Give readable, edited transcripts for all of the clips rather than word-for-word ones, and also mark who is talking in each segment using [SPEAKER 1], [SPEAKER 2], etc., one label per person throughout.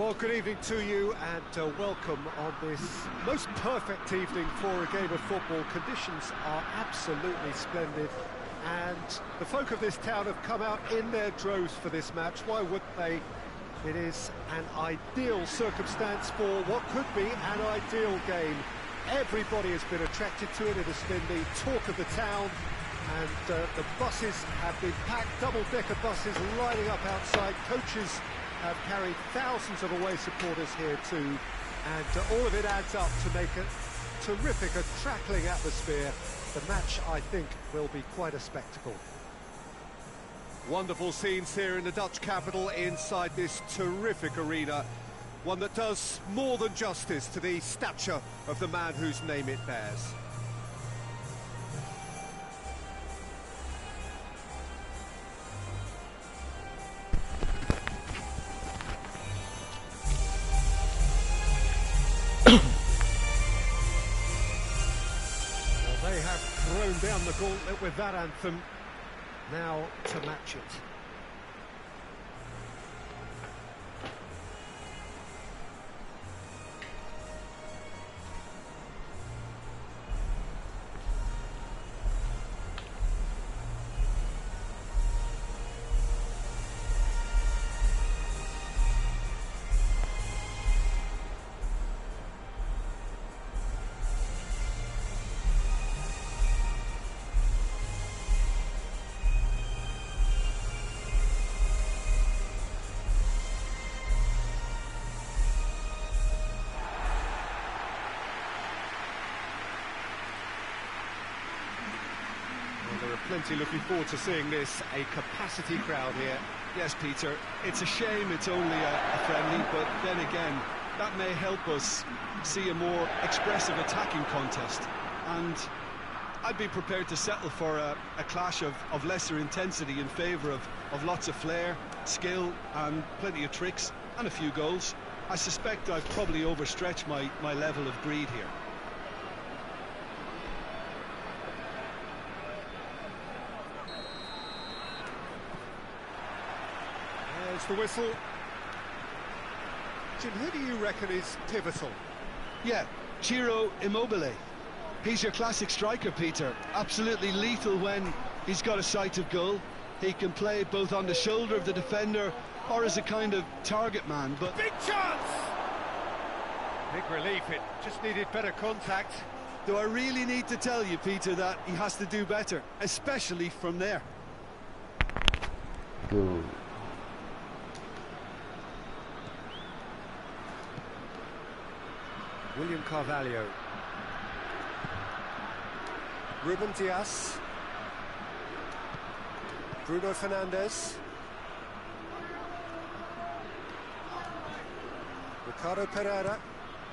[SPEAKER 1] Well, good evening to you and welcome on this most perfect evening for a game of football. Conditions are absolutely splendid and the folk of this town have come out in their droves for this match. Why wouldn't they? It is an ideal circumstance for what could be an ideal game. Everybody has been attracted to it. It has been the talk of the town, and the buses have been packed, double-decker buses lining up outside. Coaches have carried thousands of away supporters here too, and all of it adds up to make a terrific, crackling atmosphere. The match, I think, will be quite a spectacle. Wonderful scenes here in the Dutch capital inside this terrific arena. One that does more than justice to the stature of the man whose name it bears. Well, they have thrown down the gauntlet with that anthem. Now to match it. Plenty looking forward to seeing this, a capacity crowd here.
[SPEAKER 2] Yes, Peter, it's a shame it's only a friendly, but then again, that may help us see a more expressive attacking contest. And I'd be prepared to settle for a clash of lesser intensity in favour of lots of flair, skill, and plenty of tricks, and a few goals. I suspect I've probably overstretched my level of greed here.
[SPEAKER 1] The whistle. Jim, who do you reckon is pivotal?
[SPEAKER 2] Yeah, Ciro Immobile. He's your classic striker, Peter. Absolutely lethal when he's got a sight of goal. He can play both on the shoulder of the defender or as a kind of target man, but...
[SPEAKER 1] Big chance! Big relief, it just needed better contact.
[SPEAKER 2] Do I really need to tell you, Peter, that he has to do better, especially from there?
[SPEAKER 3] Good.
[SPEAKER 1] William Carvalho. Ruben Dias. Bruno Fernandes. Ricardo Pereira.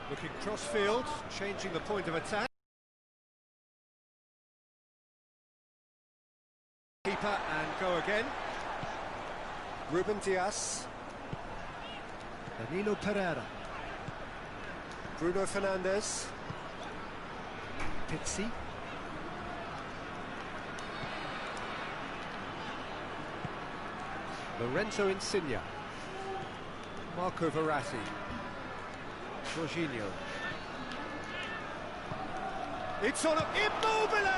[SPEAKER 1] Looking cross-field, changing the point of attack. Keeper and go again. Ruben Dias. Danilo Pereira. Bruno Fernandes. Pizzi. Lorenzo Insigne. Marco Verratti. Jorginho. It's on Immobile!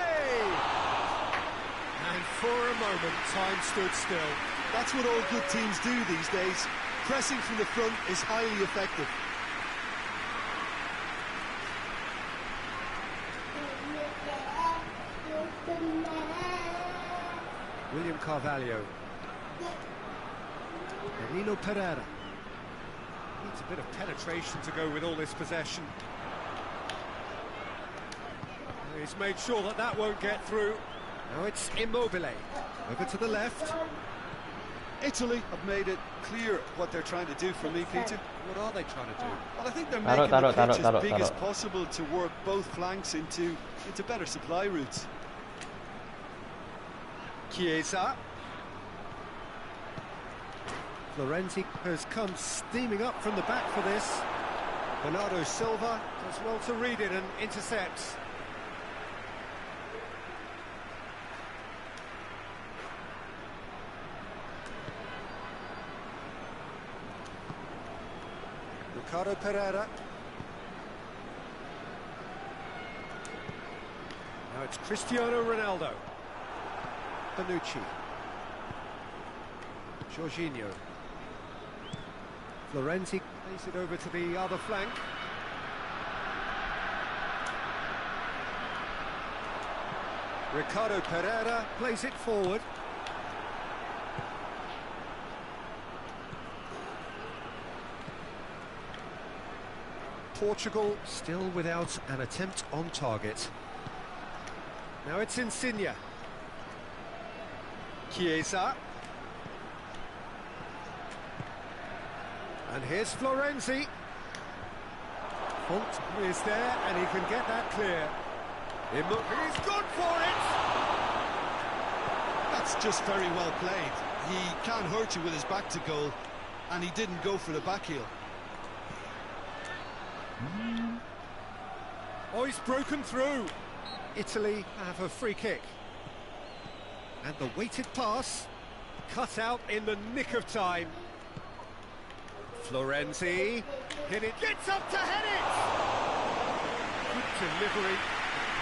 [SPEAKER 1] And for a moment, time stood still.
[SPEAKER 2] That's what all good teams do these days. Pressing from the front is highly effective.
[SPEAKER 1] William Carvalho. Danilo Pereira. Needs a bit of penetration to go with all this possession. He's made sure that that won't get through. Now it's Immobile. Over to the left.
[SPEAKER 2] Italy have made it clear what they're trying to do for me, Peter.
[SPEAKER 1] What are they trying to do?
[SPEAKER 2] Well, I think they're making the pitch as big as possible to work both flanks into better supply routes.
[SPEAKER 1] Chiesa. Florenzi has come steaming up from the back for this. Bernardo Silva does well to read it and intercepts. Ricardo Pereira. Now it's Cristiano Ronaldo. Bonucci. Jorginho. Florenzi plays it over to the other flank. Ricardo Pereira plays it forward. Portugal still without an attempt on target. Now it's Insigne. Chiesa. And here's Florenzi. Font is there and he can get that clear. He's good for it!
[SPEAKER 2] That's just very well played. He can't hurt you with his back to goal, and he didn't go for the back heel.
[SPEAKER 1] Oh, he's broken through. Italy have a free kick. And the weighted pass cut out in the nick of time. Florenzi hit it, gets up to head it! Good delivery,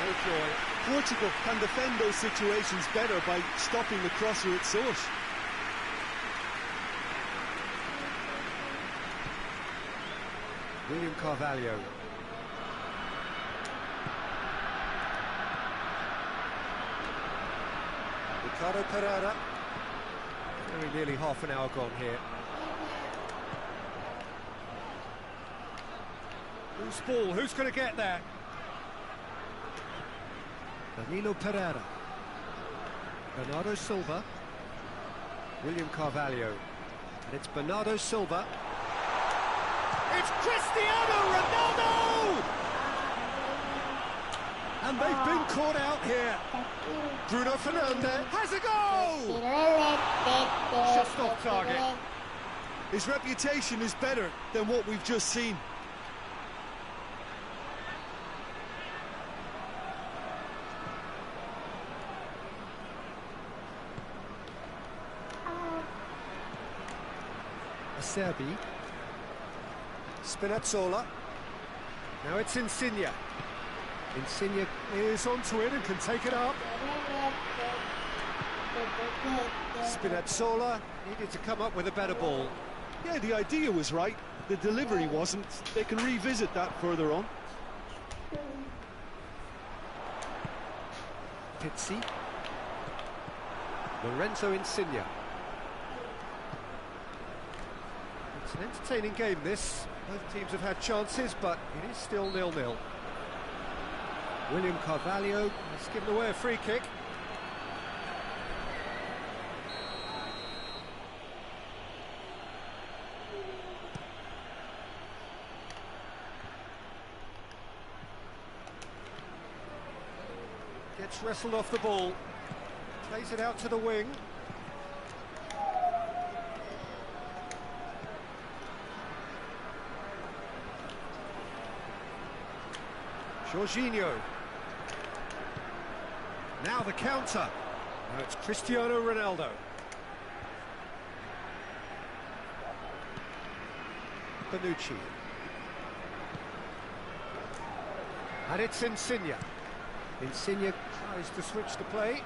[SPEAKER 1] no joy.
[SPEAKER 2] Portugal can defend those situations better by stopping the crosser at source.
[SPEAKER 1] William Carvalho. Ricardo Pereira. Very nearly half an hour gone here. Loose ball, who's going to get that? Danilo Pereira. Bernardo Silva. William Carvalho. And it's Bernardo Silva. It's Cristiano Ronaldo! And they've been caught out here. Bruno Fernandes has a goal! Just off target.
[SPEAKER 2] His reputation is better than what we've just seen.
[SPEAKER 1] Serbi. Spinazzola. Now it's Insigne. Insigne is onto it and can take it up. Spinazzola needed to come up with a better ball.
[SPEAKER 2] Yeah, the idea was right. The delivery wasn't. They can revisit that further on.
[SPEAKER 1] Pizzi. Lorenzo Insigne. It's an entertaining game, this. Both teams have had chances, but it is still 0-0. William Carvalho has given away a free kick. Gets wrestled off the ball. Plays it out to the wing. Jorginho. Now the counter. Now it's Cristiano Ronaldo. Bonucci. And it's Insigne. Insigne tries to switch the play.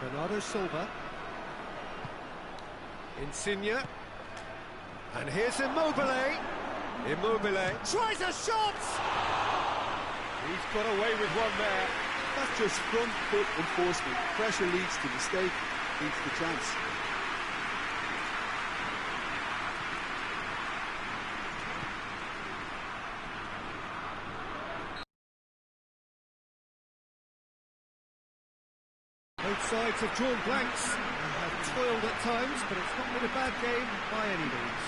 [SPEAKER 1] Bernardo Silva. Insigne. And here's Immobile. Immobile tries a shot! He's got away with one there.
[SPEAKER 2] That's just front foot enforcement. Pressure leads to mistake, leads to chance.
[SPEAKER 1] Both sides have drawn blanks and have toiled at times, but it's not been a bad game by any means.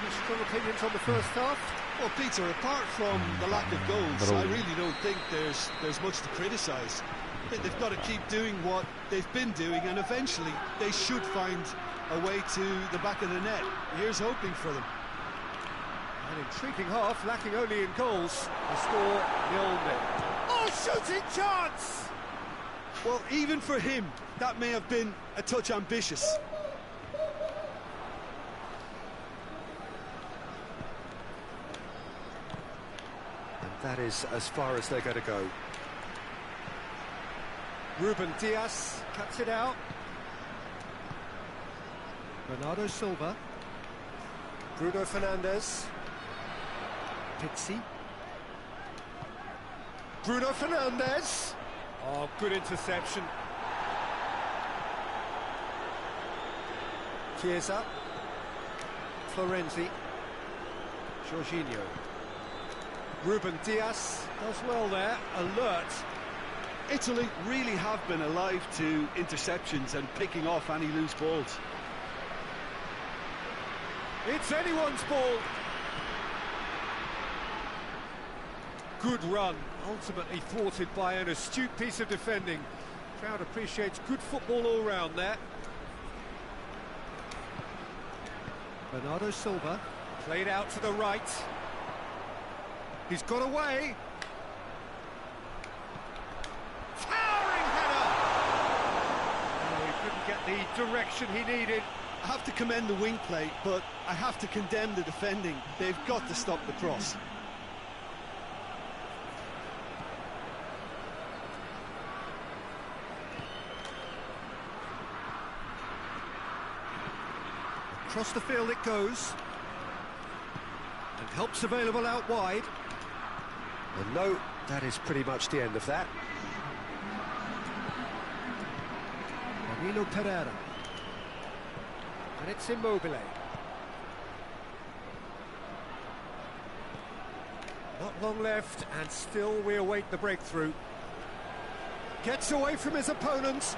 [SPEAKER 1] Any strong opinions on the first half?
[SPEAKER 2] Well, Peter, apart from the lack of goals, I really don't think there's much to criticise. I think they've got to keep doing what they've been doing, and eventually they should find a way to the back of the net. Here's hoping for them.
[SPEAKER 1] An intriguing half, lacking only in goals. The score 0-0. Oh, shooting chance!
[SPEAKER 2] Well, even for him, that may have been a touch ambitious.
[SPEAKER 1] that is as far as they're going to go. Ruben Diaz cuts it out. Bernardo Silva. Bruno Fernandes. Pizzi. Bruno Fernandes. Oh, good interception. Chiesa. Florenzi. Jorginho. Ruben Diaz does well there, alert.
[SPEAKER 2] Italy really have been alive to interceptions and picking off any loose balls.
[SPEAKER 1] It's anyone's ball. Good run, ultimately thwarted by an astute piece of defending. Crowd appreciates good football all round there. Bernardo Silva, played out to the right. He's got away. Towering header! Oh, he couldn't get the direction he needed.
[SPEAKER 2] I have to commend the wing play, but I have to condemn the defending. They've got to stop the cross.
[SPEAKER 1] Across the field it goes. And help's available out wide. And no, that is pretty much the end of that. Danilo Pereira. And it's Immobile. Not long left, and still we await the breakthrough. Gets away from his opponents.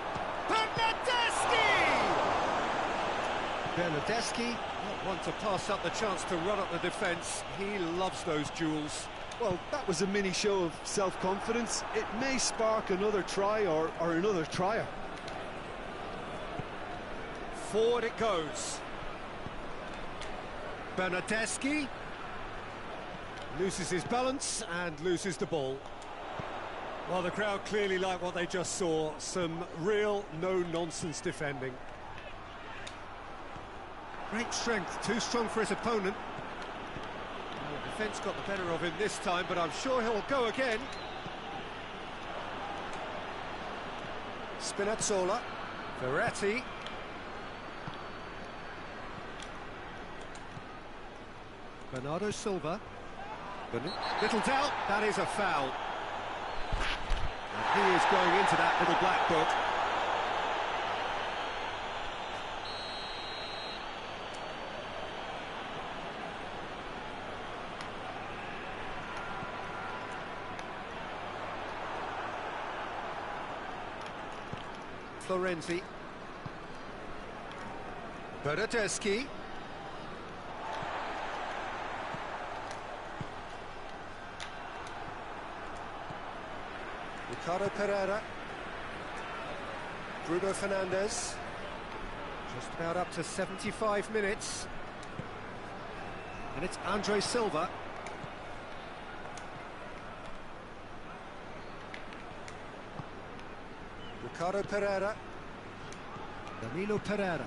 [SPEAKER 1] Bernardeschi, not one to pass up the chance to run up the defence. He loves those duels.
[SPEAKER 2] Well, that was a mini show of self-confidence. It may spark another try or another trier.
[SPEAKER 1] Forward it goes. Bernardeschi loses his balance and loses the ball. Well, the crowd clearly like what they just saw. Some real no-nonsense defending. Great strength, too strong for his opponent. Well, the defence got the better of him this time, but I'm sure he'll go again. Spinazzola, Verratti. Bernardo Silva. Little doubt, that is a foul. And he is going into that little black book. Florenzi. Bernardeschi. Ricardo Pereira. Bruno Fernandes. Just about up to 75 minutes. And it's Andre Silva. Ricardo Pereira. Danilo Pereira.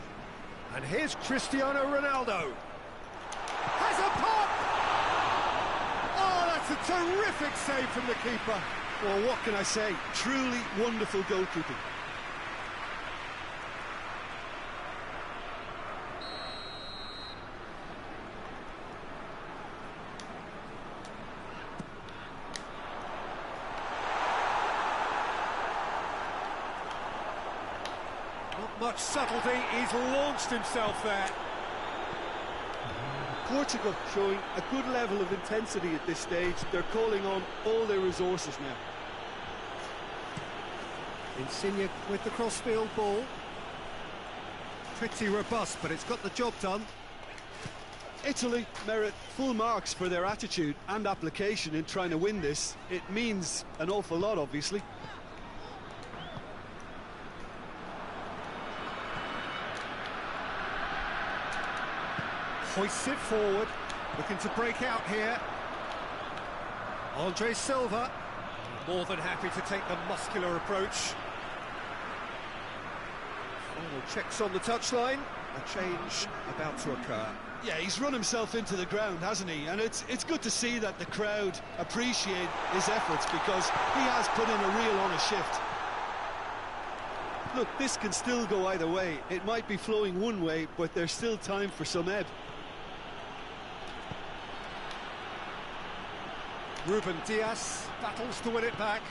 [SPEAKER 1] And here's Cristiano Ronaldo. Has a pop! Oh, that's a terrific save from the keeper.
[SPEAKER 2] Well, what can I say? Truly wonderful goalkeeping.
[SPEAKER 1] Not much subtlety, he's launched himself there.
[SPEAKER 2] Portugal showing a good level of intensity at this stage. They're calling on all their resources now.
[SPEAKER 1] Insigne with the crossfield ball. Pretty robust, but it's got the job done.
[SPEAKER 2] Italy merit full marks for their attitude and application in trying to win this. It means an awful lot, obviously.
[SPEAKER 1] Hoists it forward, looking to break out here. Andre Silva, more than happy to take the muscular approach. Final Checks on the touchline. A change about to occur.
[SPEAKER 2] Yeah, he's run himself into the ground, hasn't he? And it's good to see that the crowd appreciate his efforts, because he has put in a real honest shift. Look, this can still go either way. It might be flowing one way, but there's still time for some ebb.
[SPEAKER 1] Ruben Diaz battles to win it back.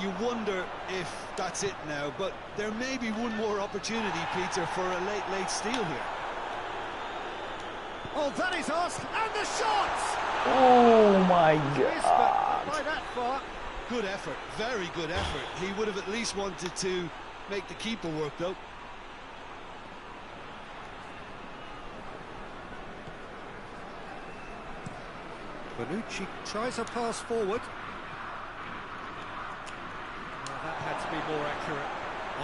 [SPEAKER 2] You wonder if that's it now, but there may be one more opportunity, Peter, for a late steal here.
[SPEAKER 1] Oh, that is us, and the shots!
[SPEAKER 3] Oh my
[SPEAKER 1] Yes, but
[SPEAKER 3] God.
[SPEAKER 1] by that far.
[SPEAKER 2] Good effort, very good effort. He would have at least wanted to make the keeper work, though.
[SPEAKER 1] Bonucci tries a pass forward. Well, that had to be more accurate.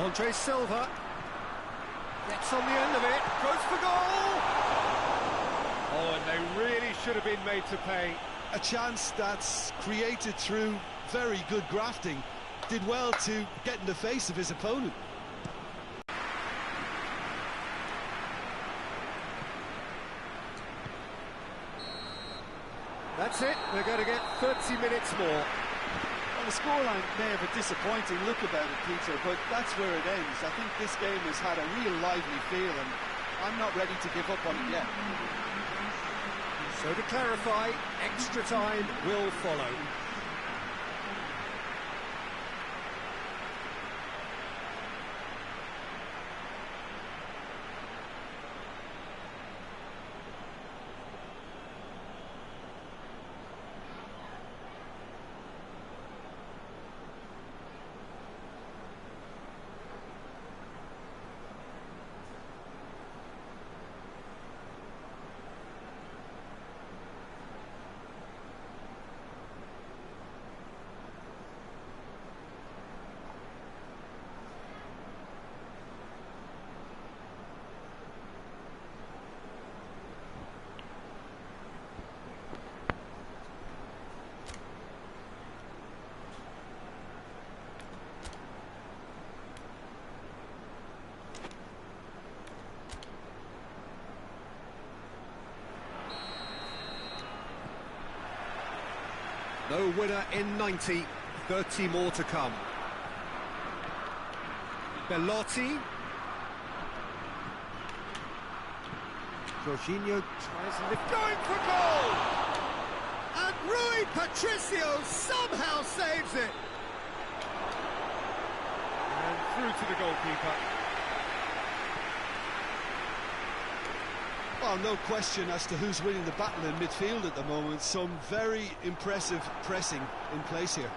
[SPEAKER 1] Andre Silva gets on the end of it, goes for goal! Oh, and they really should have been made to pay.
[SPEAKER 2] A chance that's created through very good grafting. Did well to get in the face of his opponent.
[SPEAKER 1] That's it, we're going to get 30 minutes more.
[SPEAKER 2] Well, the scoreline may have a disappointing look about it, Peter, but that's where it ends. I think this game has had a real lively feel, and I'm not ready to give up on it yet.
[SPEAKER 1] So to clarify, extra time will follow. No winner in 90, 30 more to come. Bellotti. Jorginho tries to lift, going for goal! And Rui Patricio somehow saves it! And through to the goalkeeper.
[SPEAKER 2] Well, no question as to who's winning the battle in midfield at the moment. Some very impressive pressing in place here.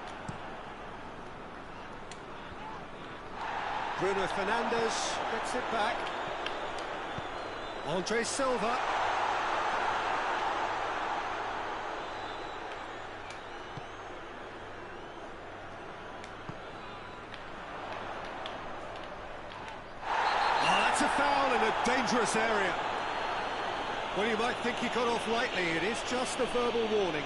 [SPEAKER 1] Bruno Fernandes gets it back. Andre Silva. Oh, that's a foul in a dangerous area. Well, you might think he got off lightly. It is just a verbal warning.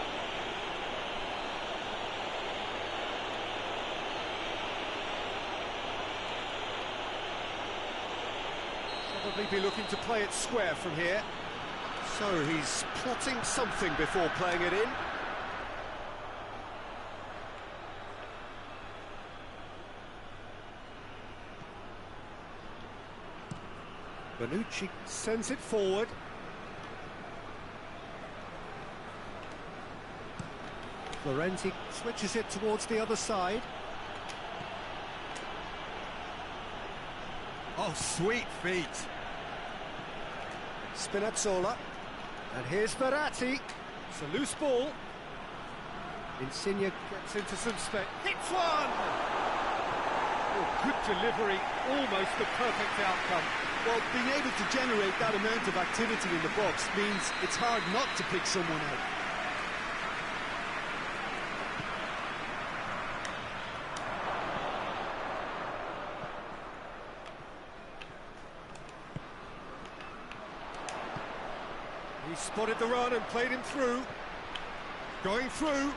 [SPEAKER 1] Probably be looking to play it square from here. So he's plotting something before playing it in. Bonucci sends it forward. Florenzi switches it towards the other side. Oh, sweet feet. Spinazzola. And here's Verratti. It's a loose ball. Insigne gets into some space. Hits one! Oh, good delivery. Almost the perfect outcome.
[SPEAKER 2] Well, being able to generate that amount of activity in the box means it's hard not to pick someone out.
[SPEAKER 1] He spotted the run and played him through. Going through.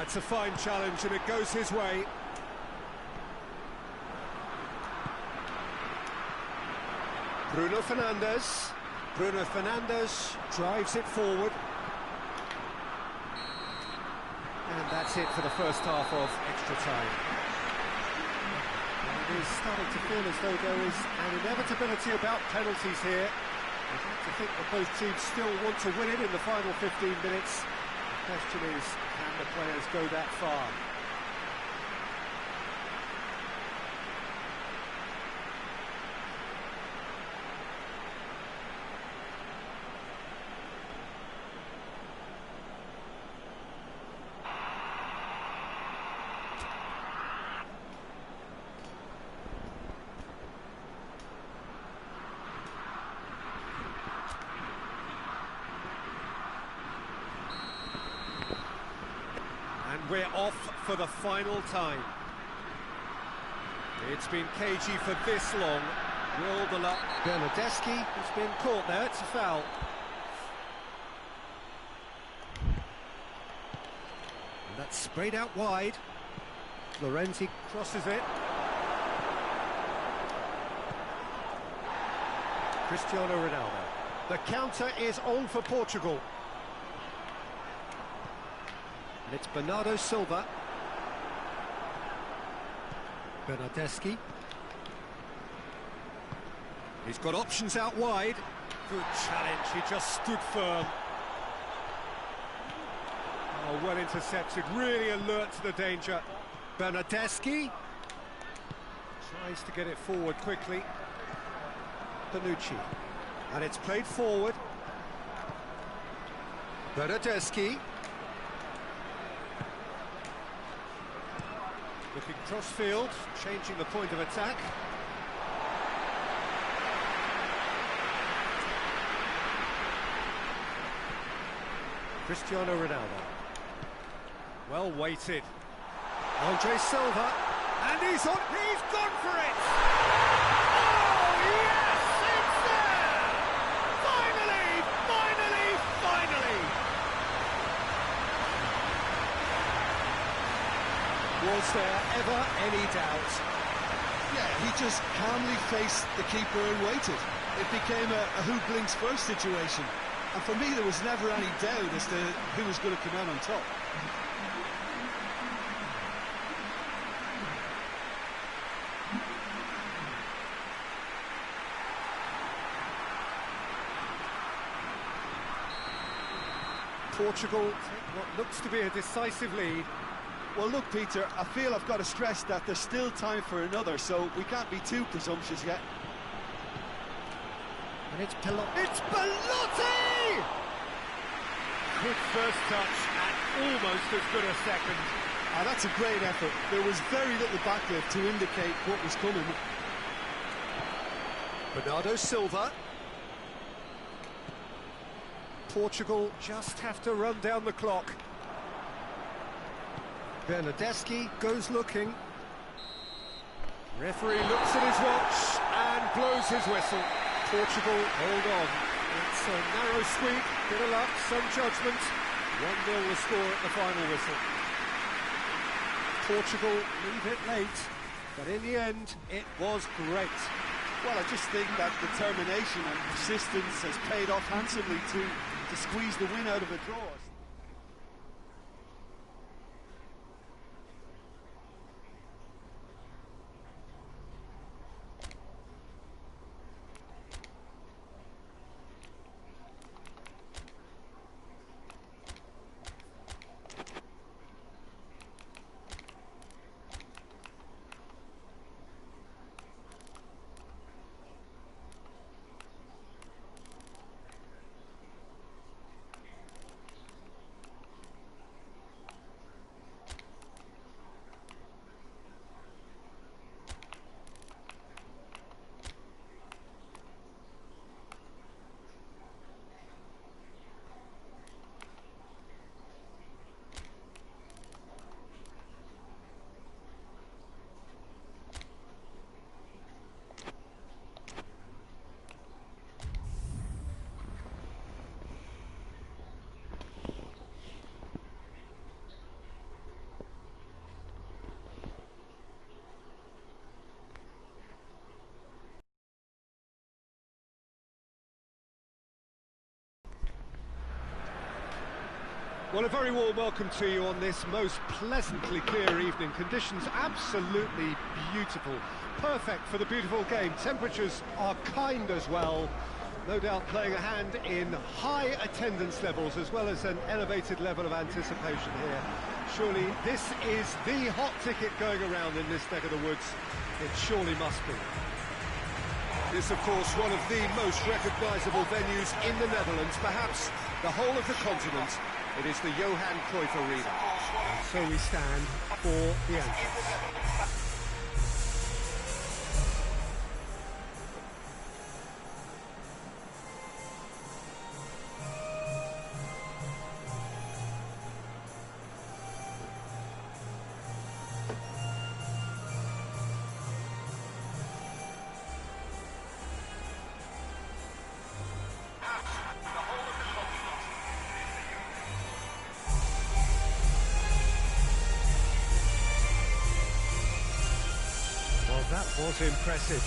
[SPEAKER 1] It's a fine challenge and it goes his way. Bruno Fernandes. Bruno Fernandes drives it forward. And that's it for the first half of extra time. And it is starting to feel as though there is an inevitability about penalties here. I'd like to think that both teams still want to win it in the final 15 minutes. The question is, can the players go that far? We're off for the final time. It's been cagey for this long. Will the luck? Bernardeschi has been caught there. It's a foul. And that's sprayed out wide. Florenzi crosses it. Cristiano Ronaldo. The counter is on for Portugal. And it's Bernardo Silva. Bernardeschi. He's got options out wide. Good challenge, he just stood firm. Oh, well intercepted, really alert to the danger. Bernardeschi tries to get it forward quickly. Bonucci. And it's played forward. Bernardeschi. Looking cross-field, changing the point of attack. Cristiano Ronaldo. Well weighted. Andre Silva. And he's gone for it! Oh, yes! It's there! Finally! Finally! Finally! Was there ever any doubt?
[SPEAKER 2] Yeah, he just calmly faced the keeper and waited. It became a who blinks first situation. And for me, there was never any doubt as to who was going to come out on top.
[SPEAKER 1] Portugal take what looks to be a decisive lead.
[SPEAKER 2] Well, look, Peter, I feel I've got to stress that there's still time for another, so we can't be too presumptuous yet.
[SPEAKER 1] And it's Pelotti. It's Pelotti! Good first touch and almost as good a second.
[SPEAKER 2] Ah, that's a great effort. There was very little backlift to indicate what was coming.
[SPEAKER 1] Bernardo Silva. Portugal just have to run down the clock. Bernardeschi goes looking. Referee looks at his watch and blows his whistle. Portugal hold on. It's a narrow squeak, bit of luck, some judgment. 1-0 the score at the final whistle. Portugal leave it late, but in the end, it was great.
[SPEAKER 2] Well, I just think that determination and persistence has paid off handsomely to squeeze the win out of a draw.
[SPEAKER 1] Well, a very warm welcome to you on this most pleasantly clear evening. Conditions absolutely beautiful. Perfect for the beautiful game. Temperatures are kind as well. No doubt playing a hand in high attendance levels as well as an elevated level of anticipation here. Surely this is the hot ticket going around in this neck of the woods. It surely must be. This, of course, one of the most recognisable venues in the Netherlands, perhaps the whole of the continent. It is the Johan Cruyff Arena. And so we stand for the anthem. That was impressive.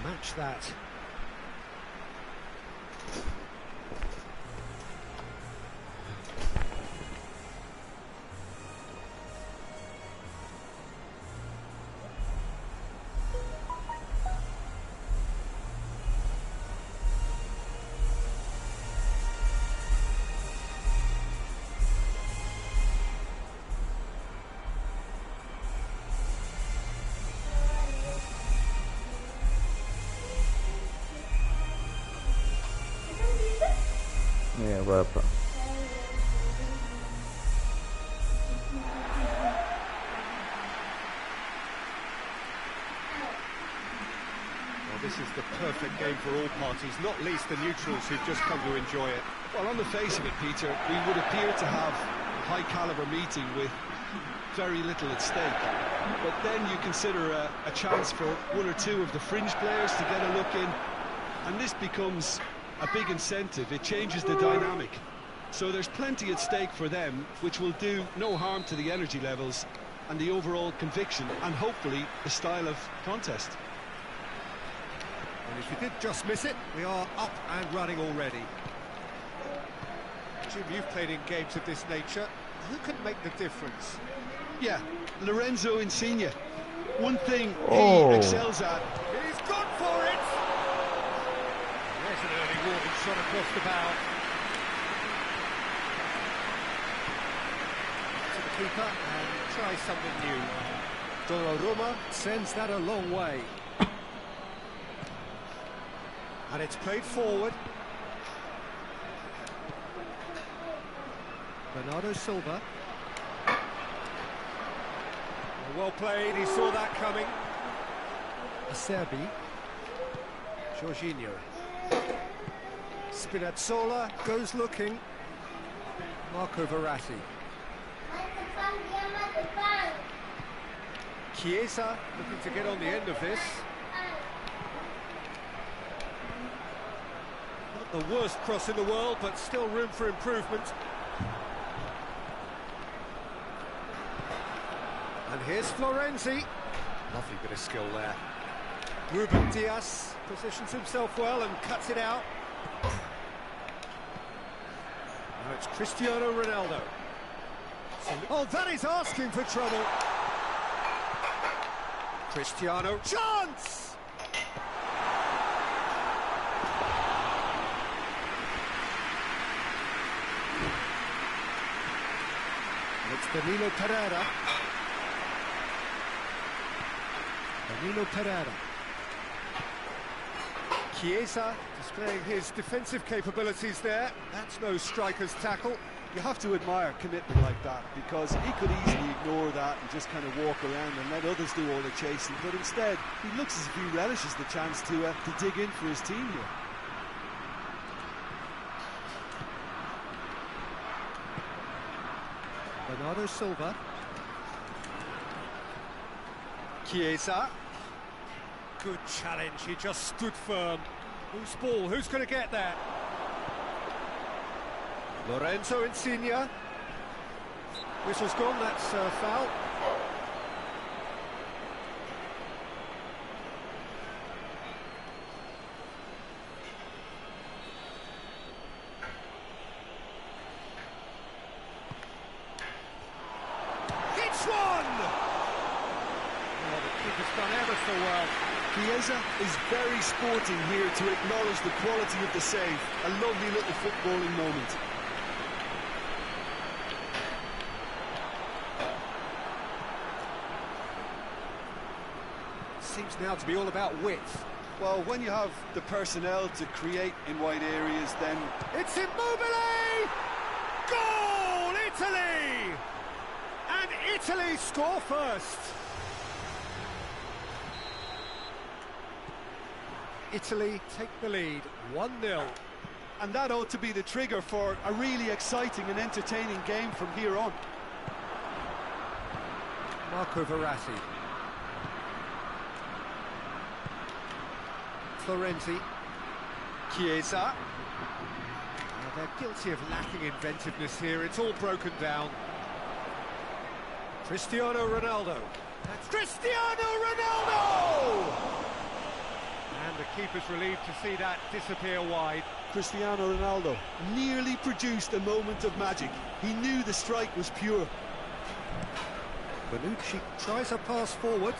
[SPEAKER 1] Match that.
[SPEAKER 3] Iya, Bapak.
[SPEAKER 1] Well, this is the perfect game for all parties, not least the neutrals who've just come to enjoy it.
[SPEAKER 2] Well, on the face of it, Peter, we would appear to have a high-caliber meeting with very little at stake. But then you consider a chance for one or two of the fringe players to get a look in, and this becomes a big incentive. It changes the dynamic. So there's plenty at stake for them, which will do no harm to the energy levels and the overall conviction and hopefully the style of contest.
[SPEAKER 1] And if you did just miss it, we are up and running already. Jim, you've played in games of this nature. Who can make the difference?
[SPEAKER 2] Yeah, Lorenzo Insigne. One thing
[SPEAKER 3] Oh.
[SPEAKER 2] he excels at.
[SPEAKER 1] He's gone for it! There's an early warning shot across the bow. To the keeper and try something new. Donnarumma sends that a long way. And it's played forward. Bernardo Silva. Well played, he saw that coming. Acerbi. Jorginho. Spinazzola goes looking. Marco Verratti. Chiesa looking to get on the end of this. Not the worst cross in the world, but still room for improvement. And here's Florenzi. Lovely bit of skill there. Ruben Dias positions himself well and cuts it out. Now it's Cristiano Ronaldo. Oh, that is asking for trouble. Cristiano, chance! And it's Danilo Pereira. Danilo Pereira. Chiesa displaying his defensive capabilities there. That's no striker's tackle.
[SPEAKER 2] You have to admire commitment like that, because he could easily ignore that and just kind of walk around and let others do all the chasing, but instead he looks as if he relishes the chance to dig in for his team here.
[SPEAKER 1] Bernardo Silva. Chiesa. Good challenge, he just stood firm. Whose ball? Who's going to get that? Lorenzo Insigne. Whistle's gone, that's foul. so well.
[SPEAKER 2] Chiesa is very sporting here to acknowledge the quality of the save. A lovely little footballing moment.
[SPEAKER 1] Seems now to be all about width.
[SPEAKER 2] Well, when you have the personnel to create in wide areas, then...
[SPEAKER 1] It's Immobile! Goal, Italy! And Italy score first. Italy take the lead, 1-0.
[SPEAKER 2] And that ought to be the trigger for a really exciting and entertaining game from here on.
[SPEAKER 1] Marco Verratti. Florenzi. Chiesa. They're guilty of lacking inventiveness here. It's all broken down. Cristiano Ronaldo. That's Cristiano Ronaldo! And the keeper's relieved to see that disappear wide.
[SPEAKER 2] Cristiano Ronaldo nearly produced a moment of magic. He knew the strike was pure.
[SPEAKER 1] Bonucci tries a pass forward.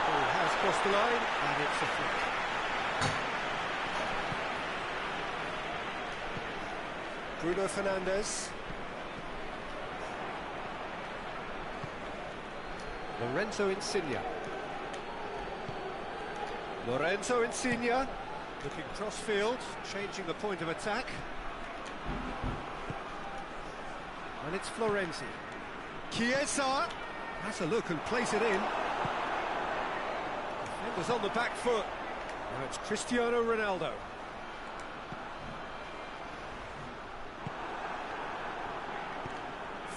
[SPEAKER 1] Ball has crossed the line, and it's a flick. Bruno Fernandes. Lorenzo Insigne. Lorenzo Insigne, looking cross-field, changing the point of attack. And it's Florenzi. Chiesa has a look and plays it in. Defenders on the back foot. Now it's Cristiano Ronaldo.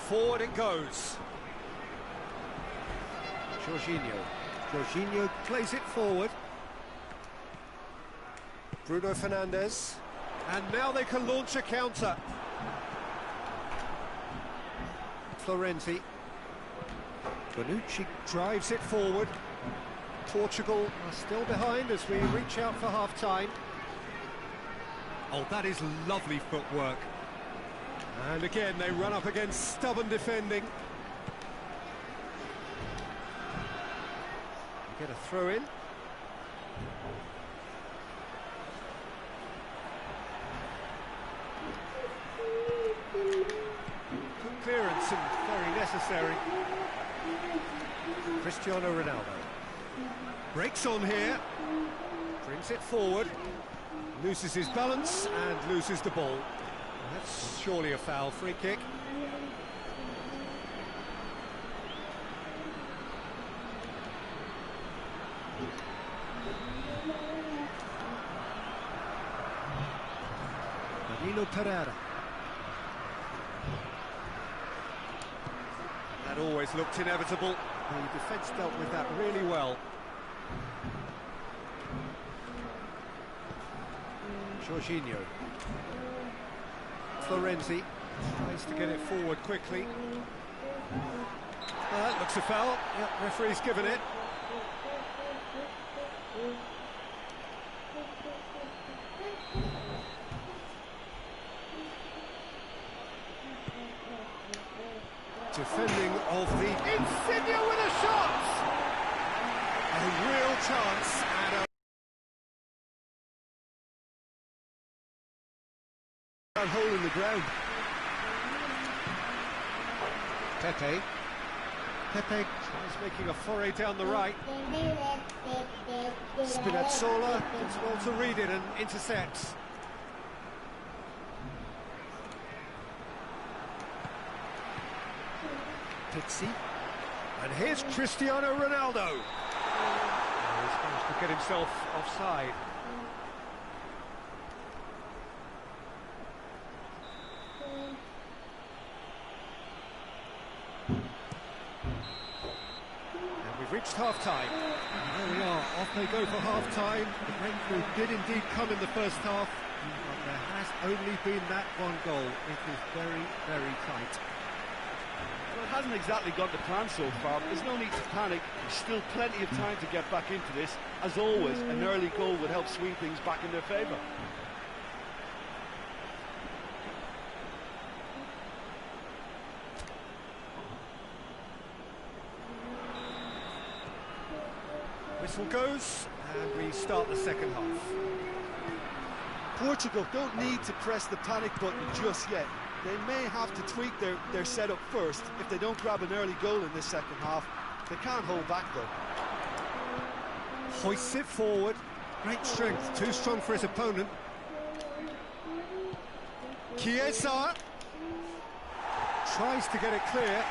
[SPEAKER 1] Forward it goes. Jorginho plays it forward. Bruno Fernandes. And now they can launch a counter. Florenzi. Bonucci drives it forward. Portugal are still behind as we reach out for half-time. Oh, that is lovely footwork. And again, they run up against stubborn defending. Get a throw in. Good clearance and very necessary. Cristiano Ronaldo. Breaks on here. Brings it forward. Loses his balance and loses the ball. That's surely a foul. Free kick. Danilo Pereira. That always looked inevitable. The defence dealt with that really well. Jorginho. Florenzi tries to get it forward quickly. That looks a foul. Yep, referee's given it. Defending of the Insigne with a shot! A real chance and
[SPEAKER 2] a hole in the ground.
[SPEAKER 1] Pepe tries making a foray down the right. Spinazzola does well to read it and intercepts. Pizzi. And here's Cristiano Ronaldo. He's managed to get himself offside. And we've reached half-time. There we are, off they go for half-time. The breakthrough did indeed come in the first half, but there has only been that one goal. It is very, very tight.
[SPEAKER 2] Well, it hasn't exactly gone to plan so far, but there's no need to panic. There's still plenty of time to get back into this. As always, an early goal would help swing things back in their favour.
[SPEAKER 1] Whistle goes, and we start the second half.
[SPEAKER 2] Portugal don't need to press the panic button just yet. They may have to tweak their setup first. If they don't grab an early goal in this second half, they can't hold back though.
[SPEAKER 1] Hoists it forward. Great strength, too strong for his opponent. Chiesa tries to get it clear.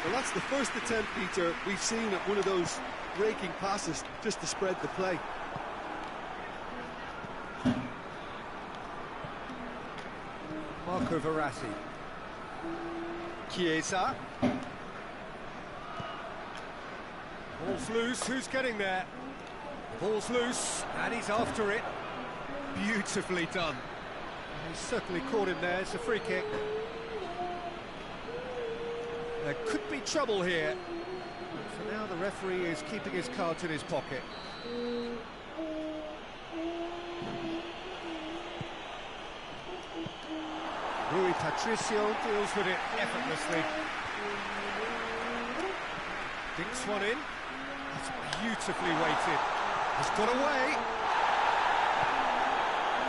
[SPEAKER 2] Well, that's the first attempt, Peter, we've seen at one of those breaking passes just to spread the play.
[SPEAKER 1] Marco Verratti. Chiesa. Ball's loose, who's getting there? Ball's loose, and he's after it. Beautifully done. He's certainly caught him there, it's a free kick. There could be trouble here. But for now, the referee is keeping his cards in his pocket. Rui Patricio deals with it effortlessly. Dinks one in. That's beautifully weighted. Has got away.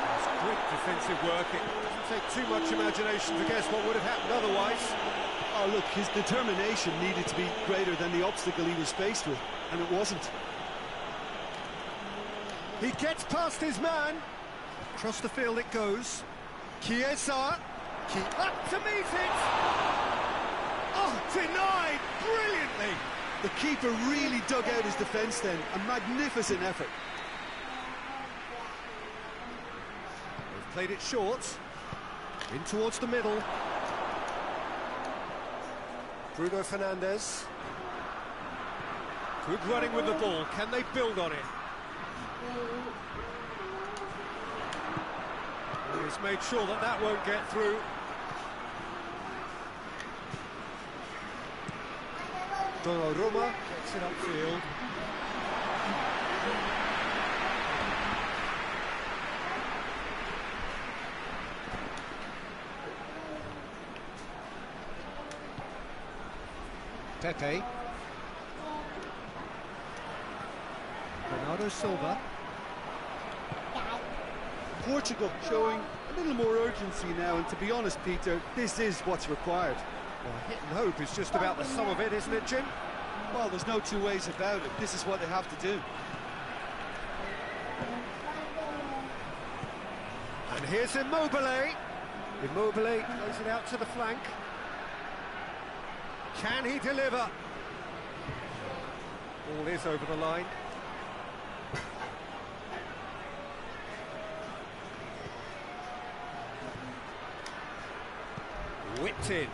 [SPEAKER 1] That's great defensive work. It doesn't take too much imagination to guess what would have happened otherwise.
[SPEAKER 2] Oh, look, his determination needed to be greater than the obstacle he was faced with, and it wasn't.
[SPEAKER 1] He gets past his man. Across the field it goes. Chiesa. Up to meet it! Oh, denied brilliantly!
[SPEAKER 2] The keeper really dug out his defence then, a magnificent effort.
[SPEAKER 1] They've played it short, in towards the middle. Bruno Fernandes. Good running with the ball, can they build on it? He's made sure that that won't get through. Donnarumma gets it upfield. Pepe. Bernardo Silva.
[SPEAKER 2] Portugal showing a little more urgency now, and to be honest, Peter, this is what's required.
[SPEAKER 1] Well, hit and hope is just about the sum of it, isn't it, Jim?
[SPEAKER 2] Well, there's no two ways about it. This is what they have to do.
[SPEAKER 1] And here's Immobile. Immobile plays it out to the flank. Can he deliver? Ball is over the line. Whipped in.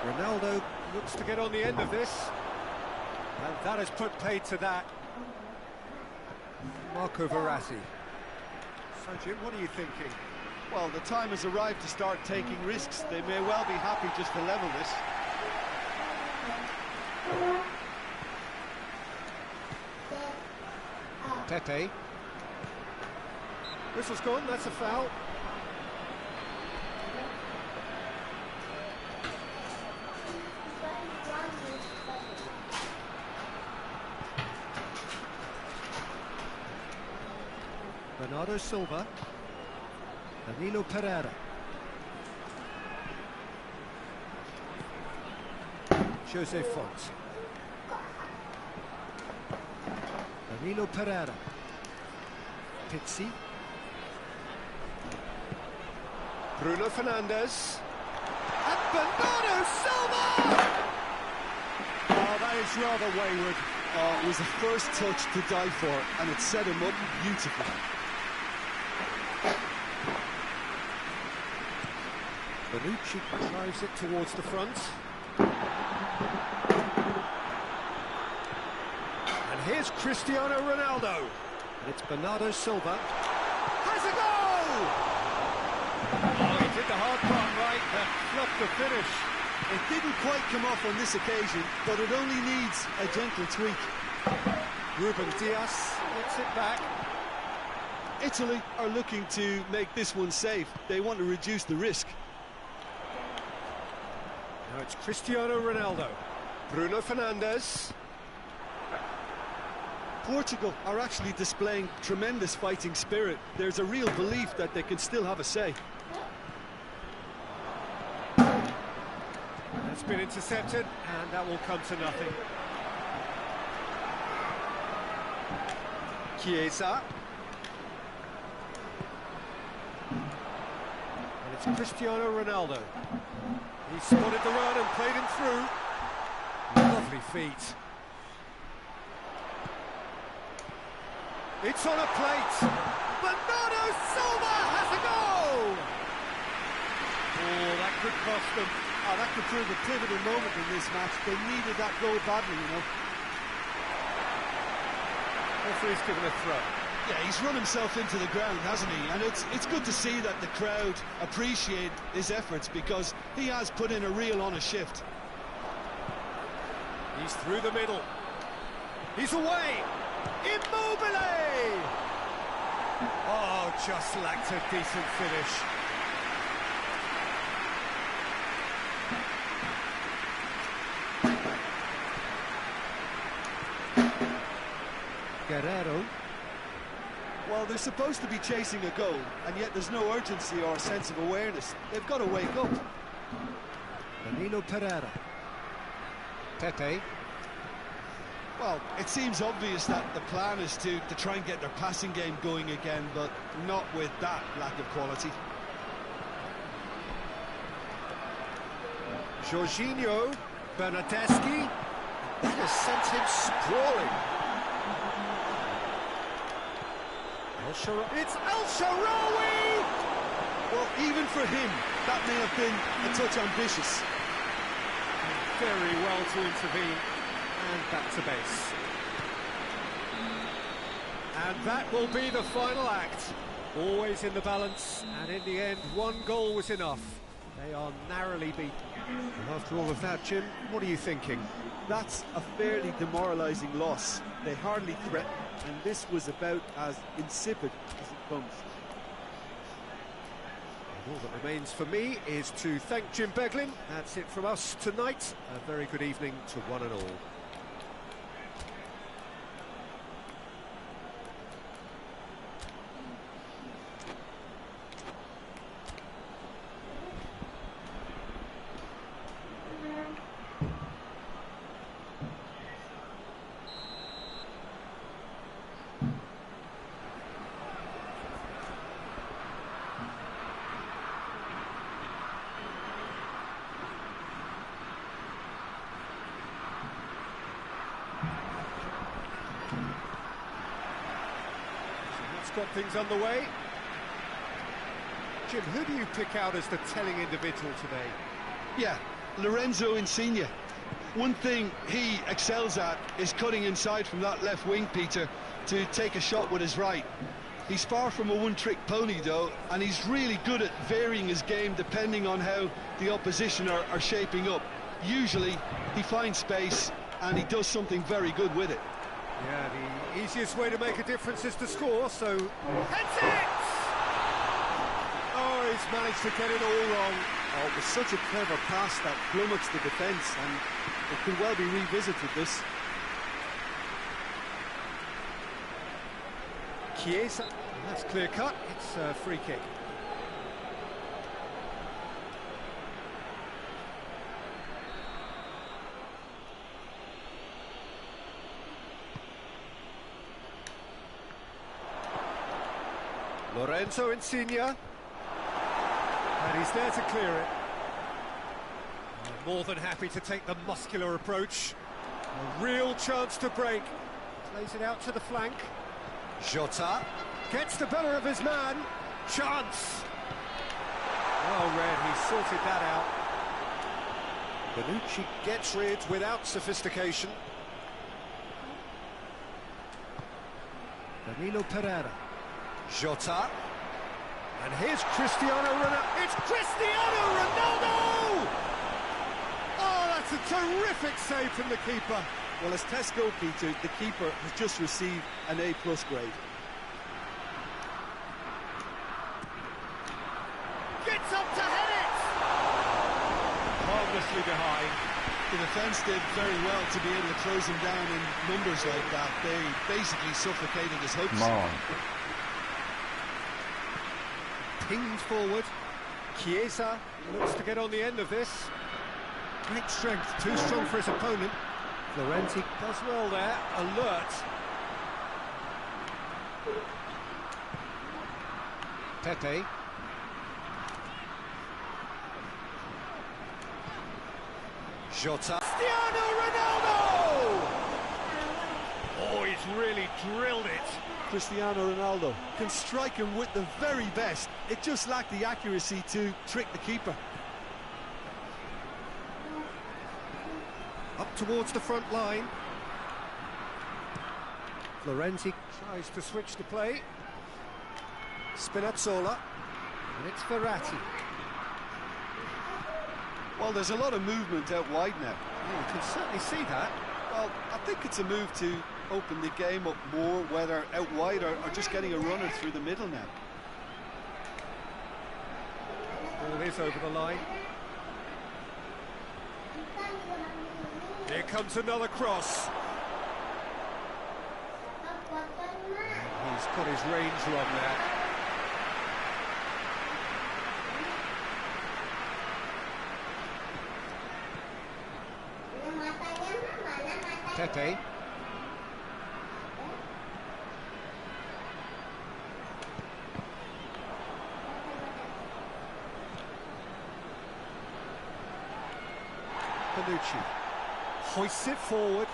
[SPEAKER 1] Ronaldo looks to get on the end of this. And that has put paid to that. Marco Verratti. So, Jim, what are you thinking?
[SPEAKER 2] Well, the time has arrived to start taking risks. They may well be happy just to level this.
[SPEAKER 1] Pepe. Whistle's gone, that's a foul. Bernardo Silva. Danilo Pereira. Jose Font. Danilo Pereira. Pizzi. Bruno Fernandes. And Bernardo Silva! Oh, that is rather wayward.
[SPEAKER 2] Oh, it was the first touch to die for, and it set him up beautifully.
[SPEAKER 1] Bonucci drives it towards the front. And here's Cristiano Ronaldo. And it's Bernardo Silva. Has a goal! Oh, he did the hard part right, and fluffed the finish.
[SPEAKER 2] It didn't quite come off on this occasion, but it only needs a gentle tweak.
[SPEAKER 1] Ruben Dias gets it back.
[SPEAKER 2] Italy are looking to make this one safe. They want to reduce the risk.
[SPEAKER 1] Now it's Cristiano Ronaldo. Bruno Fernandes.
[SPEAKER 2] Portugal are actually displaying tremendous fighting spirit. There's a real belief that they can still have a say.
[SPEAKER 1] That's been intercepted, and that will come to nothing. Chiesa. And it's Cristiano Ronaldo. He spotted the run and played him through. Lovely feet. It's on a plate. Bernardo Silva has a goal! Oh, that could cost them.
[SPEAKER 2] Oh, that could prove a pivotal moment in this match. They needed that goal badly, you know.
[SPEAKER 1] Referee's given a throw.
[SPEAKER 2] Yeah, he's run himself into the ground, hasn't he? And it's good to see that the crowd appreciate his efforts, because he has put in a real honest shift.
[SPEAKER 1] He's through the middle. He's away. Immobile! Oh, just lacked a decent finish. Guerrero.
[SPEAKER 2] Well, they're supposed to be chasing a goal, and yet there's no urgency or a sense of awareness. They've got to wake up.
[SPEAKER 1] Danilo Pereira. Pepe.
[SPEAKER 2] Well, it seems obvious that the plan is to try and get their passing game going again, but not with that lack of quality.
[SPEAKER 1] Jorginho. Bernardeschi. That has sent him sprawling. It's El Shaarawy!
[SPEAKER 2] Well, even for him, that may have been a touch ambitious.
[SPEAKER 1] Very well to intervene, and back to base. And that will be the final act. Always in the balance, and in the end, one goal was enough. They are narrowly beaten. And after all of that, Jim, what are you thinking?
[SPEAKER 2] That's a fairly demoralising loss. They hardly threatened, and this was about as insipid as it comes.
[SPEAKER 1] And all that remains for me is to thank Jim Beglin. That's it from us tonight. A very good evening to one and all. Got things underway. Jim, who do you pick out as the telling individual today?
[SPEAKER 2] Yeah, Lorenzo Insigne. One thing he excels at is cutting inside from that left wing, Peter, to take a shot with his right. He's far from a one-trick pony, though, and he's really good at varying his game depending on how the opposition are shaping up. Usually, he finds space, and he does something very good with it.
[SPEAKER 1] Yeah, the easiest way to make a difference is to score, so... Heads it! Oh, he's managed to get it all wrong.
[SPEAKER 2] Oh, it was such a clever pass that flummoxed the defence, and it could well be revisited, this.
[SPEAKER 1] Chiesa, that's clear cut, it's a free kick. Lorenzo Insigne, and he's there to clear it. More than happy to take the muscular approach. A real chance to break. Plays it out to the flank. Jota gets the better of his man. Chance. Well read, he sorted that out. Bonucci gets rid without sophistication. Danilo Pereira. Jota. And here's Cristiano Ronaldo. It's Cristiano Ronaldo! Oh, that's a terrific save from the keeper.
[SPEAKER 2] Well, as tests go, Peter, the keeper has just received an A+ grade.
[SPEAKER 1] Gets up to head it! Harmlessly behind.
[SPEAKER 2] The defence did very well to be able to close him down in numbers like that. They basically suffocated his hopes.
[SPEAKER 3] Come on.
[SPEAKER 1] Pinged forward. Chiesa looks to get on the end of this. Great strength, too strong for his opponent. Florenzi does well there, alert. Pepe. Jota. Cristiano Ronaldo! Oh, he's really drilled it.
[SPEAKER 2] Cristiano Ronaldo can strike him with the very best. It just lacked the accuracy to trick the keeper.
[SPEAKER 1] Up towards the front line. Florenzi tries to switch the play. Spinazzola. And it's Verratti.
[SPEAKER 2] Well, there's a lot of movement out wide now.
[SPEAKER 1] Yeah, you can certainly see that.
[SPEAKER 2] Well, I think it's a move to open the game up more, whether out wide or just getting a runner through the middle now.
[SPEAKER 1] Ball is over the line. Here comes another cross. And he's got his range wrong there. Pepe. Panucci hoists it forward.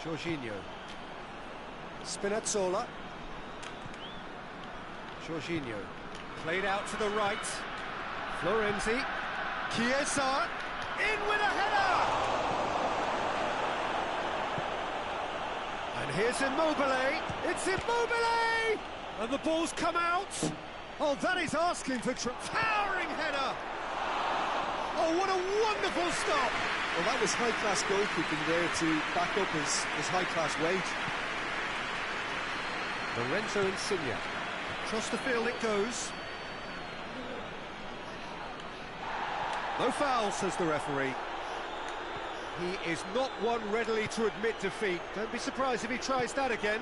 [SPEAKER 1] Jorginho. Spinazzola. Jorginho. Played out to the right. Florenzi. Chiesa. In with a header! And here's Immobile. It's Immobile! And the ball's come out. Oh, that is asking for towering header. Oh, what a wonderful stop!
[SPEAKER 2] Well, that was high-class goalkeeping there to back up his high-class wage.
[SPEAKER 1] Lorenzo Insigne. Across the field it goes. No foul, says the referee. He is not one readily to admit defeat. Don't be surprised if he tries that again.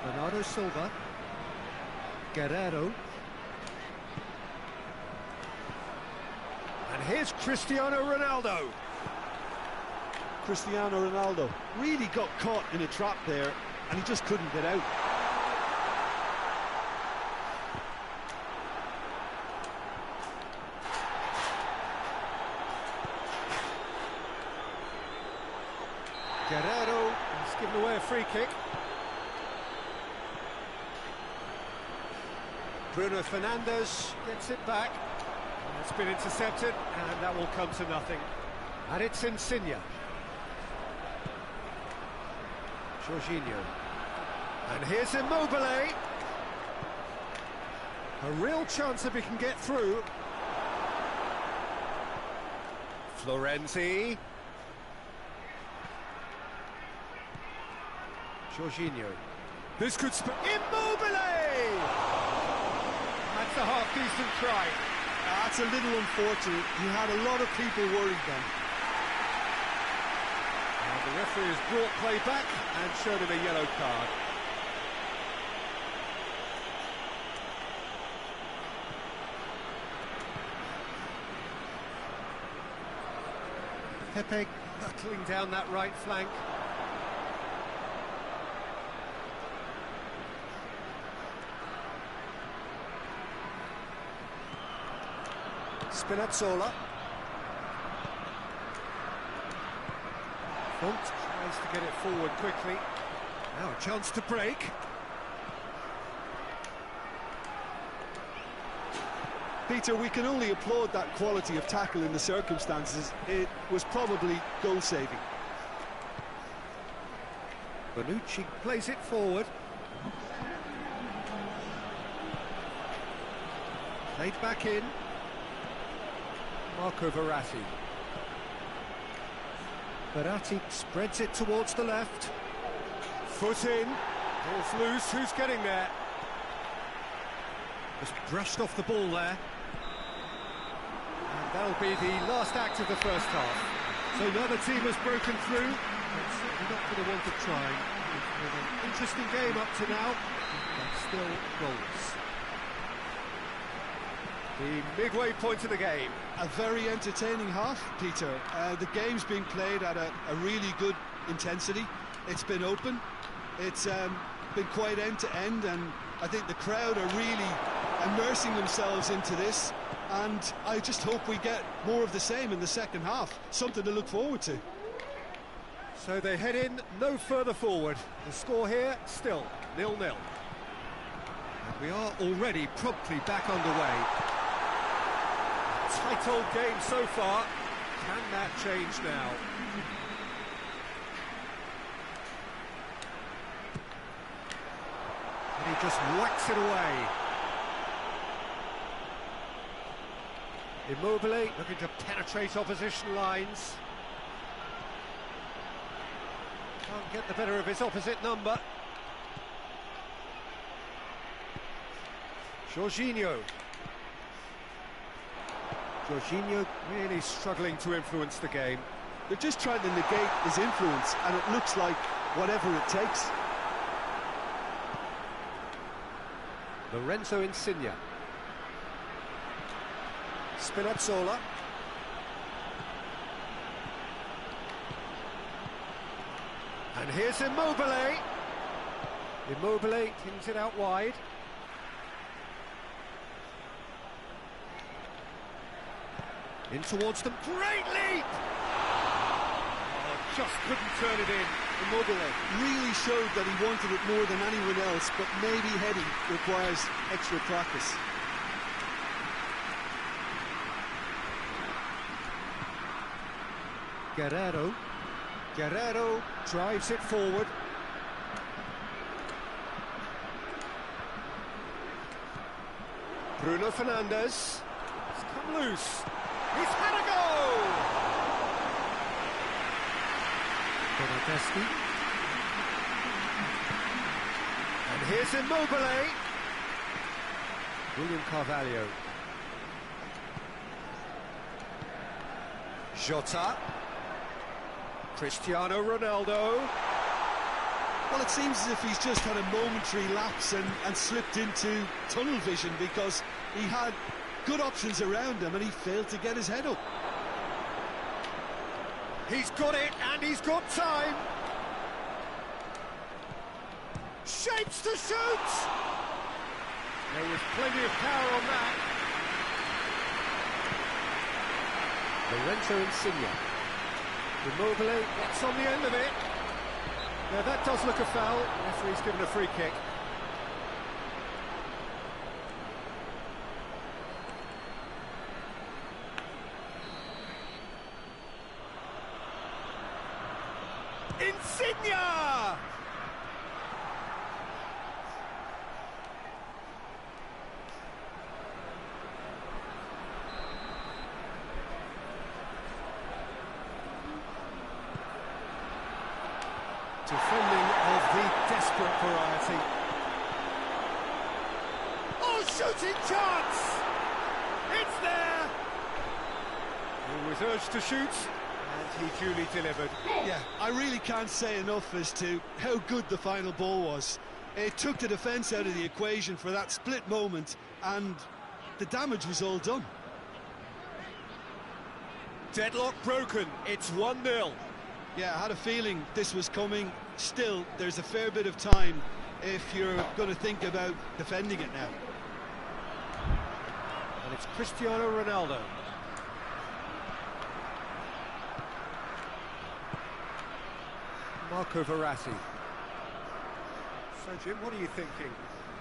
[SPEAKER 1] Bernardo Silva. Guerrero. And here's Cristiano Ronaldo.
[SPEAKER 2] Cristiano Ronaldo really got caught in a trap there, and he just couldn't get out.
[SPEAKER 1] Guerrero has given away a free kick. Bruno Fernandes gets it back. It's been intercepted, and that will come to nothing. And it's Insigne. Jorginho. And here's Immobile. A real chance if he can get through. Florenzi. Jorginho. This could Immobile! That's a half-decent try.
[SPEAKER 2] That's a little unfortunate. He had a lot of people worried then.
[SPEAKER 1] And the referee has brought play back and showed him a yellow card. Pepe hurtling down that right flank. Spinazzola. Font tries to get it forward quickly. Now a chance to break.
[SPEAKER 2] Peter, we can only applaud that quality of tackle in the circumstances. It was probably goal-saving.
[SPEAKER 1] Bonucci plays it forward. Played back in. Marco Verratti. Verratti spreads it towards the left. Foot in. Ball's loose. Who's getting there? Just brushed off the ball there. And that'll be the last act of the first half. So neither team has broken through. It's certainly not going to want to try. It's been an interesting game up to now, but still goals. The midway point of the game.
[SPEAKER 2] A very entertaining half, Peter. The game's been played at a really good intensity. It's been open. It's been quite end-to-end, and I think the crowd are really immersing themselves into this, and I just hope we get more of the same in the second half. Something to look forward to.
[SPEAKER 1] So they head in no further forward. The score here, still 0-0. And we are already promptly back underway. Tight old game so far. Can that change now? And he just whacks it away. Immobile looking to penetrate opposition lines. Can't get the better of his opposite number. Jorginho really struggling to influence the game.
[SPEAKER 2] They're just trying to negate his influence, and it looks like whatever it takes.
[SPEAKER 1] Lorenzo Insigne. Spinazzola. And here's Immobile. Immobile pins it out wide. In towards them, great leap! Oh, just couldn't turn it in. Immobile
[SPEAKER 2] Really showed that he wanted it more than anyone else, but maybe heading requires extra practice.
[SPEAKER 1] Guerrero drives it forward. Bruno Fernandes. It's come loose. He's had a go! Bernardeschi. And here's Immobile. William Carvalho. Jota. Cristiano Ronaldo.
[SPEAKER 2] Well, it seems as if he's just had a momentary lapse and slipped into tunnel vision, because he had good options around him and he failed to get his head up.
[SPEAKER 1] He's got it, and he's got time. Shapes to shoot! There was plenty of power on that. Lorenzo Insigne. Immobile gets on the end of it. Now that does look a foul. The referee's given a free kick. Insigne! Defending of the desperate variety. Oh, shooting chance! It's there! He was urged to shoot, and he duly delivered.
[SPEAKER 2] Yeah, I really can't say enough as to how good the final ball was. It took the defence out of the equation for that split moment, and the damage was all done.
[SPEAKER 1] Deadlock broken, it's 1-0.
[SPEAKER 2] Yeah, I had a feeling this was coming. Still, there's a fair bit of time if you're going to think about defending it now.
[SPEAKER 1] And it's Cristiano Ronaldo. Marco Verratti. So, Jim, what are you thinking?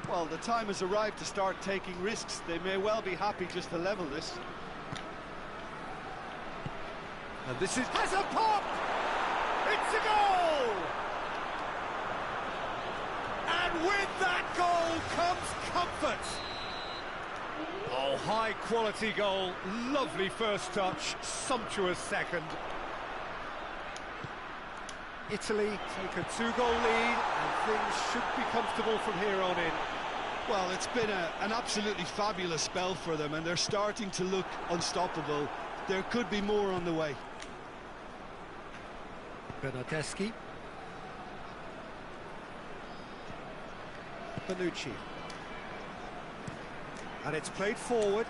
[SPEAKER 2] Well, the time has arrived to start taking risks. They may well be happy just to level this.
[SPEAKER 1] And this is... has a pop! It's a goal! And with that goal comes comfort. Oh, high-quality goal. Lovely first touch. Sumptuous second. Italy take a 2-goal lead, and things should be comfortable from here on in.
[SPEAKER 2] Well, it's been an absolutely fabulous spell for them, and they're starting to look unstoppable. There could be more on the way.
[SPEAKER 1] Bernardeschi. Bonucci. And it's played forward.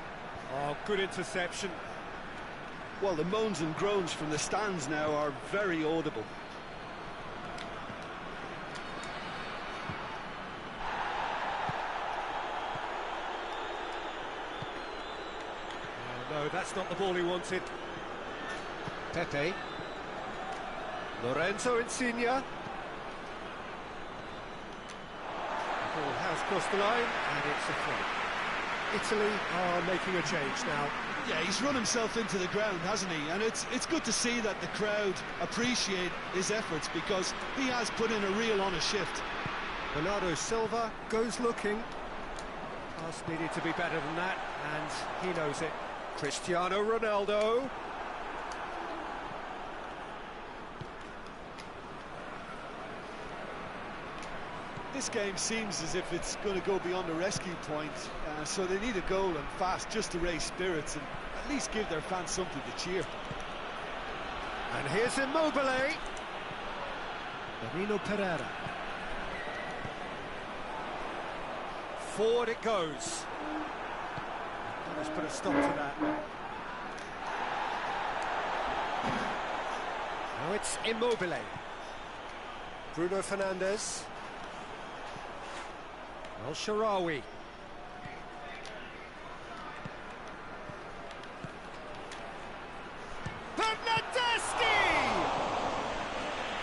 [SPEAKER 1] Oh, good interception.
[SPEAKER 2] Well, the moans and groans from the stands now are very audible.
[SPEAKER 1] Oh, no, that's not the ball he wanted. Pepe. Lorenzo Insigne. The ball has crossed the line, and it's a throw. Italy are making a change now.
[SPEAKER 2] Yeah, he's run himself into the ground, hasn't he? And it's good to see that the crowd appreciate his efforts, because he has put in a real honest shift.
[SPEAKER 1] Bernardo Silva goes looking. Pass needed to be better than that, and he knows it. Cristiano Ronaldo.
[SPEAKER 2] This game seems as if it's going to go beyond the rescue point, so they need a goal and fast, just to raise spirits and at least give their fans something to cheer.
[SPEAKER 1] And here's Immobile. Danilo Pereira. Forward it goes. Let's put a stop to that. Now it's Immobile. Bruno Fernandes. El Shaarawy. Bernardeschi!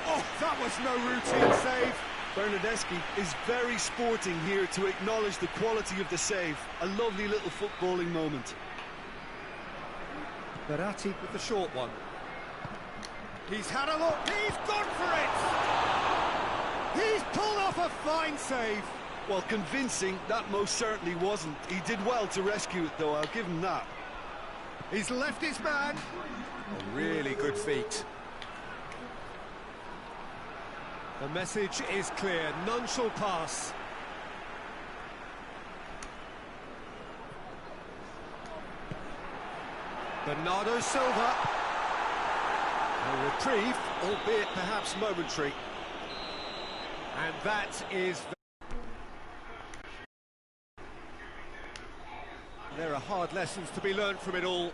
[SPEAKER 1] Oh, that was no routine save.
[SPEAKER 2] Bernardeschi is very sporting here to acknowledge the quality of the save. A lovely little footballing moment.
[SPEAKER 1] Verratti with the short one. He's had a look. He's gone for it! He's pulled off a fine save.
[SPEAKER 2] Well, convincing, that most certainly wasn't. He did well to rescue it, though, I'll give him that.
[SPEAKER 1] He's left his man. A really good feat. The message is clear. None shall pass. Bernardo Silva. A reprieve, albeit perhaps momentary. And that is... There are hard lessons to be learned from it all.